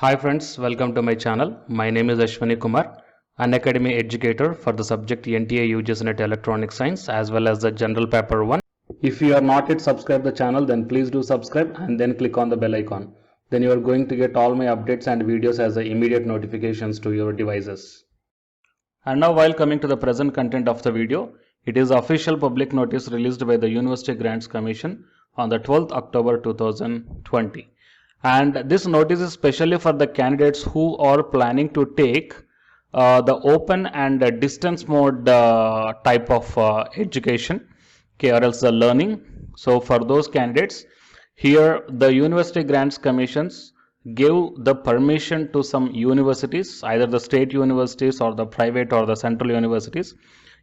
Hi friends, welcome to my channel. My name is Ashwani Kumar, an academy educator for the subject NTA UGC NET Electronic Science as well as the General Paper 1. If you are not yet subscribed the channel, then please do subscribe and then click on the bell icon. Then you are going to get all my updates and videos as the immediate notifications to your devices. And now while coming to the present content of the video, it is official public notice released by the University Grants Commission on the 12th October 2020. And this notice is specially for the candidates who are planning to take the open and distance mode type of education, okay, or else the learning. So for those candidates, here the University Grants Commissions give the permission to some universities, either the state universities or the private or the central universities.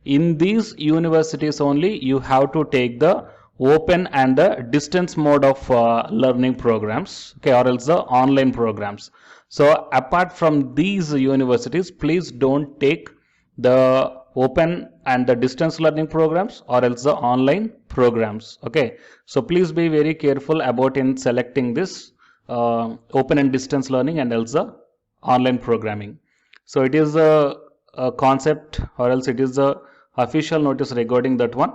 In these universities only you have to take the open and the distance mode of learning programs, okay, or else the online programs. So apart from these universities, please don't take the open and the distance learning programs or else the online programs, okay. So please be very careful about in selecting this open and distance learning and else the online programming. So it is a concept or else it is a official notice regarding that one,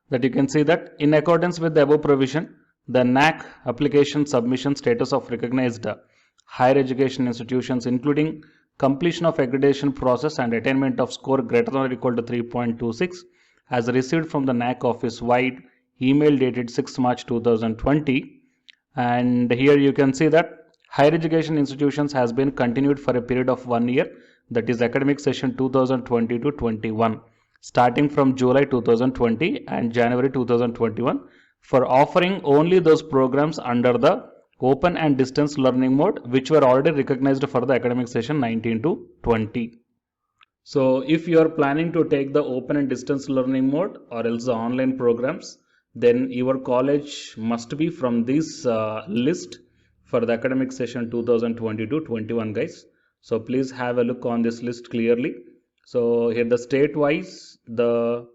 that you can see that in accordance with the above provision, the NAAC application submission status of recognized higher education institutions including completion of accreditation process and attainment of score greater than or equal to 3.26 as received from the NAAC office wide email dated 6 March 2020. And here you can see that higher education institutions has been continued for a period of 1 year, that is academic session 2020 to 21, starting from July 2020 and January 2021 for offering only those programs under the open and distance learning mode which were already recognized for the academic session 19 to 20. So if you are planning to take the open and distance learning mode or else the online programs, then your college must be from this list for the academic session 2020 to 21, guys. So please have a look on this list clearly. So here the state wise, the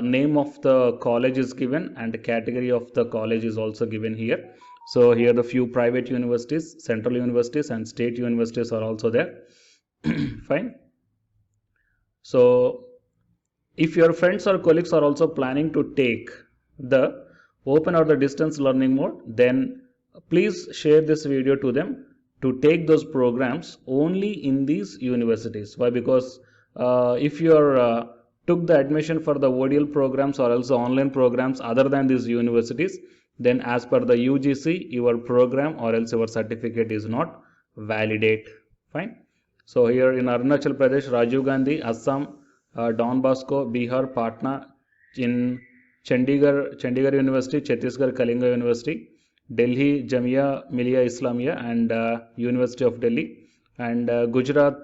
name of the college is given and the category of the college is also given here. So here the few private universities, central universities and state universities are also there. Fine. So if your friends or colleagues are also planning to take the open or the distance learning mode, then please share this video to them to take those programs only in these universities. Why? Because if you are took the admission for the ODL programs or also online programs other than these universities, then as per the UGC, your program or else your certificate is not validate. Fine. So here in Arunachal Pradesh, Rajiv Gandhi, Assam, Don Bosco, Bihar, Patna, in Chandigarh University, Chhattisgarh Kalinga University, Delhi Jamia Millia Islamia and University of Delhi, and Gujarat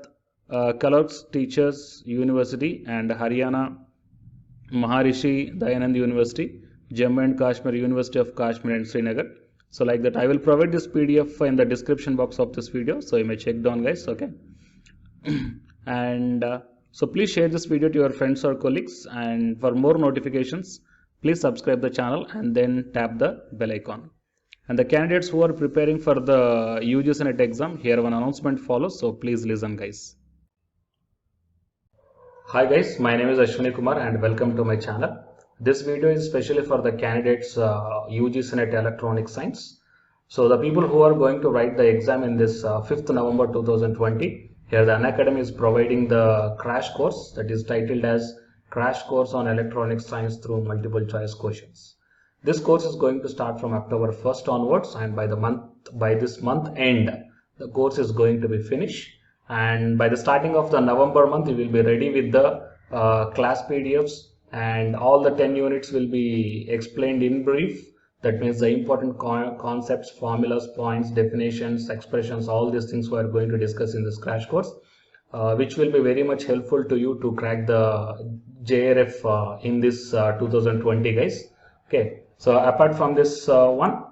Kalorz Teachers University and Haryana Maharishi Dayanand University, Jammu and Kashmir University of Kashmir and Srinagar. So like that, I will provide this PDF in the description box of this video, so you may check down, guys, okay. And so please share this video to your friends or colleagues, and for more notifications please subscribe the channel and then tap the bell icon. And the candidates who are preparing for the UGC NET exam, here one announcement follows, so please listen, guys. Hi guys, my name is Ashwani Kumar and welcome to my channel. This video is specially for the candidates UGC NET Electronic Science. So the people who are going to write the exam in this 5th November 2020, here the Unacademy is providing the crash course that is titled as Crash Course on Electronic Science through Multiple Choice Questions. This course is going to start from October 1st onwards, and by this month end, the course is going to be finished. And by the starting of the November month, you will be ready with the class PDFs, and all the 10 units will be explained in brief. That means the important concepts, formulas, points, definitions, expressions, all these things we are going to discuss in this crash course, which will be very much helpful to you to crack the JRF in this 2020, guys. Okay. So apart from this one,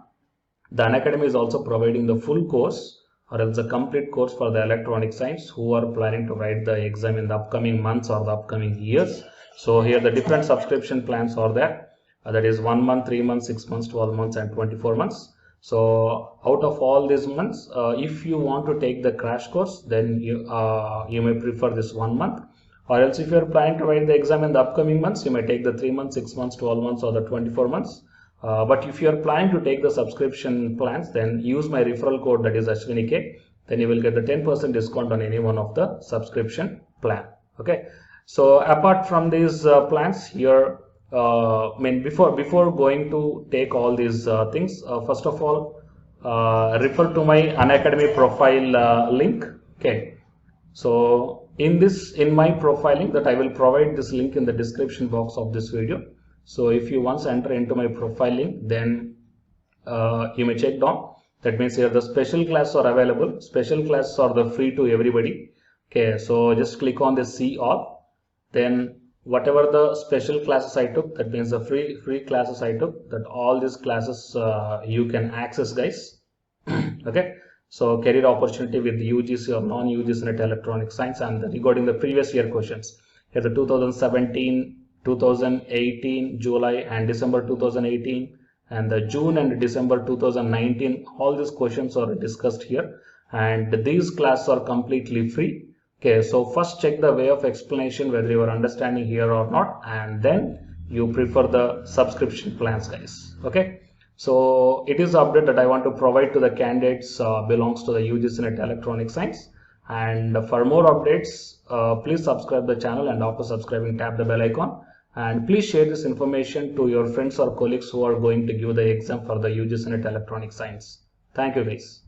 the Unacademy is also providing the full course or else a complete course for the electronic science who are planning to write the exam in the upcoming months or the upcoming years. So here the different subscription plans are there. That is 1 month, 3 months, 6 months, 12 months and 24 months. So out of all these months, if you want to take the crash course, then you may prefer this 1 month, or else if you are planning to write the exam in the upcoming months, you may take the 3 months, 6 months, 12 months, or the 24 months. But if you are planning to take the subscription plans, then use my referral code, that is Ashwini, then you will get the 10% discount on any one of the subscription plan. Okay, so apart from these plans here, before going to take all these things, first of all, refer to my Unacademy profile link. Okay, so in my profile link, that I will provide this link in the description box of this video. So if you once enter into my profile link, then you may check down. That means here the special classes are available. Special classes are the free to everybody. Okay, so just click on the see all. Then whatever the special classes I took, that means the free classes I took, that all these classes you can access, guys. Okay, so career opportunity with UGC or non-UGC net electronic science, and regarding the previous year questions, here the 2017, 2018 July and December 2018, and the June and December 2019, all these questions are discussed here, and these classes are completely free. Okay, so first check the way of explanation whether you are understanding here or not, and then you prefer the subscription plans, guys. Okay, so it is the update that I want to provide to the candidates belongs to the UGC net electronic science. And for more updates, please subscribe the channel, and after subscribing tap the bell icon, and please share this information to your friends or colleagues who are going to give the exam for the UGC net electronic science. Thank you, guys.